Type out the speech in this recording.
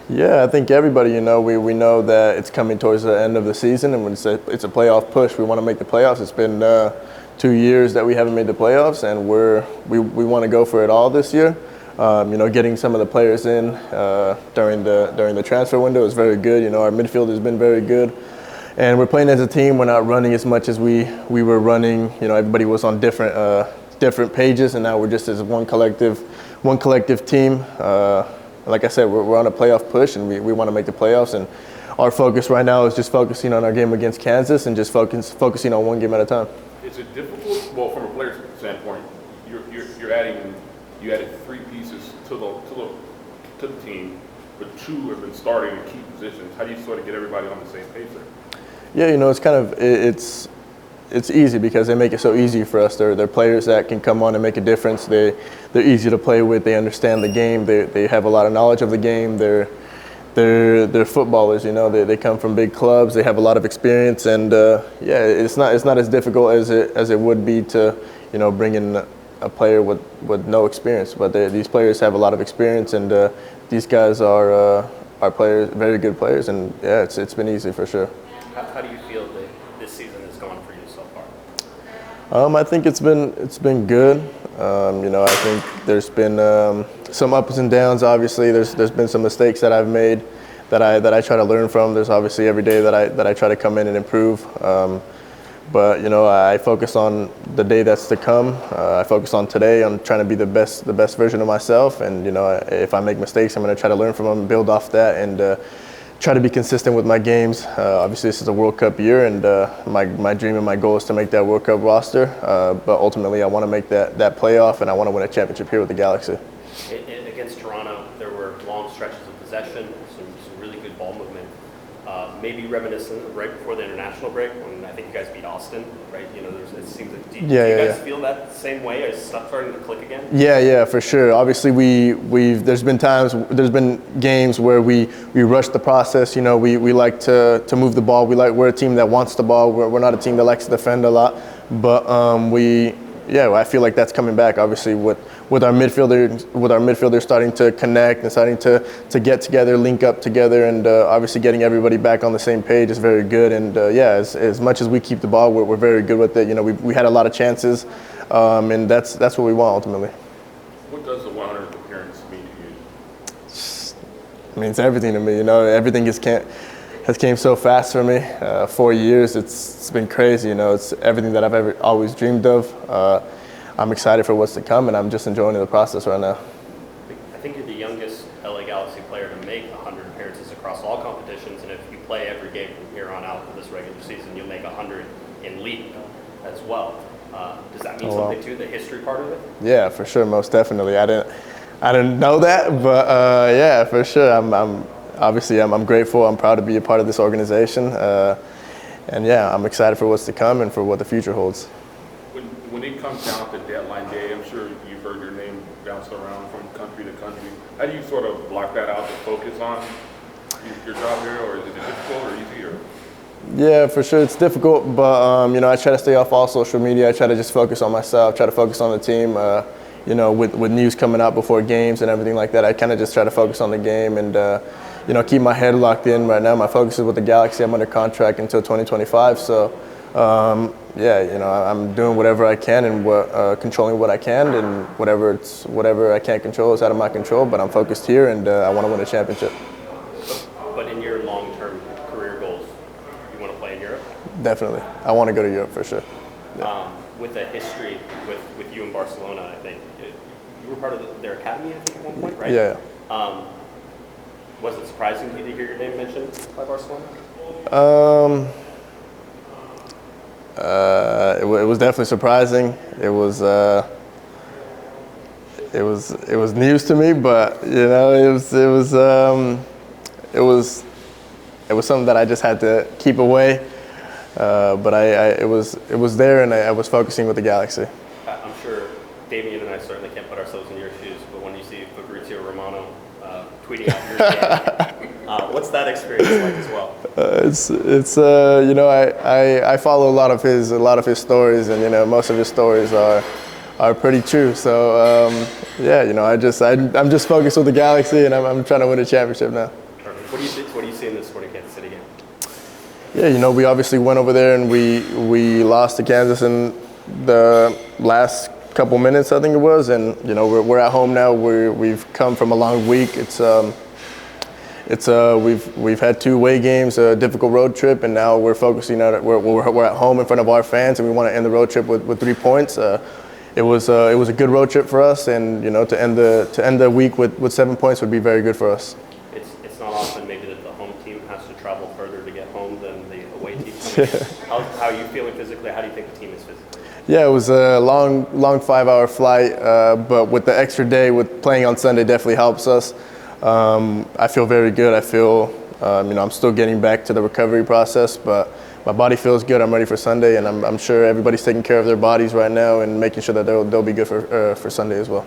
Yeah, I think everybody, we know that it's coming towards the end of the season, and when it's a playoff push, we want to make the playoffs. It's been 2 years that we haven't made the playoffs, and we want to go for it all this year. Getting some of the players in during the transfer window is very good. Our midfield has been very good, and we're playing as a team. We're not running as much as we were running. Everybody was on different pages, and now we're just as one collective team. Like I said, we're on a playoff push, and we want to make the playoffs. And our focus right now is just focusing on our game against Kansas and just focusing on one game at a time. Is it difficult? Well, from a player's standpoint, you added 3 pieces to the team, but 2 have been starting in key positions. How do you sort of get everybody on the same page there? Yeah, it's kind of it's easy because they make it so easy for us. They're players that can come on and make a difference. They're easy to play with. They understand the game. They have a lot of knowledge of the game. They're footballers. They come from big clubs. They have a lot of experience, and it's not as difficult as it would be to bring in a player with no experience. But these players have a lot of experience, and these guys are players, very good players, and yeah, it's been easy for sure. How do you feel that this season has gone for you so far? I think it's been good. I think there's been some ups and downs. Obviously, there's been some mistakes that I've made that I try to learn from. There's obviously every day that I try to come in and improve. But I focus on the day that's to come. I focus on today. I'm trying to be the best version of myself. And if I make mistakes, I'm going to try to learn from them, build off that, and try to be consistent with my games. Obviously, this is a World Cup year, and my dream and my goal is to make that World Cup roster. But ultimately, I want to make that playoff, and I want to win a championship here with the Galaxy. Against Toronto, there were long stretches of possession, some really good ball movement. Maybe reminiscent right before the international break when I think you guys beat Austin, right? It seems like do you guys feel that same way? Is stuff starting to click again? Yeah, for sure. Obviously, there's been games where we rush the process. We like to move the ball. We're a team that wants the ball. We're not a team that likes to defend a lot, but I feel like that's coming back. Obviously, with our midfielders starting to connect and starting to get together, link up together, and obviously getting everybody back on the same page is very good. And as much as we keep the ball, we're very good with it. We had a lot of chances, and that's what we want ultimately. What does the 100th appearance mean to you? It means everything to me. Everything has came so fast for me. 4 years, it's been crazy. It's everything that I've ever always dreamed of. I'm excited for what's to come, and I'm just enjoying the process right now. I think you're the youngest LA Galaxy player to make 100 appearances across all competitions, and if you play every game from here on out for this regular season, you'll make 100 in league as well. Does that mean something too, the history part of it? Yeah, for sure, most definitely. I didn't know that, but yeah, for sure. I'm grateful. I'm proud to be a part of this organization, and yeah, I'm excited for what's to come and for what the future holds. When it comes down to deadline day, I'm sure you've heard your name bounce around from country to country. How do you sort of block that out to focus on your job here, or is it difficult or easy? Yeah, for sure, it's difficult, but I try to stay off all social media. I try to just focus on myself, try to focus on the team. With news coming out before games and everything like that, I kind of just try to focus on the game and keep my head locked in. Right now, my focus is with the Galaxy. I'm under contract until 2025, so. I'm doing whatever I can and controlling what I can, and whatever I can't control is out of my control. But I'm focused here, and I want to win a championship. But in your long-term career goals, you want to play in Europe? Definitely, I want to go to Europe for sure. Yeah. With a history with you in Barcelona, I think you were part of their academy, I think, at one point, right? Yeah. Was it surprising to hear your name mentioned by Barcelona? It was definitely surprising. It was news to me, but it was something that I just had to keep away. But it was there, and I was focusing with the Galaxy. I'm sure Damian and I certainly can't put ourselves in your shoes, but when you see Fabrizio Romano tweeting out your name, what's that experience like as well? I follow a lot of his stories, and most of his stories are pretty true. So I'm just focused with the Galaxy, and I'm trying to win a championship now. What do you see in this Sporting Kansas City game? Yeah, you know, we obviously went over there and we lost to Kansas in the last couple minutes, I think it was, and you know we're at home now. We've come from a long week. We've had 2 away games, a difficult road trip, and now we're focusing on we're at home in front of our fans, and we want to end the road trip with 3 points. It was a good road trip for us, and you know to end the week with 7 points would be very good for us. It's not often maybe that the home team has to travel further to get home than the away team. How are you feeling physically? How do you think the team is physically? Yeah, it was a long 5-hour flight, but with the extra day with playing on Sunday definitely helps us. I feel very good. I feel, you know, I'm still getting back to the recovery process, but my body feels good. I'm ready for Sunday, and I'm sure everybody's taking care of their bodies right now and making sure that they'll be good for Sunday as well.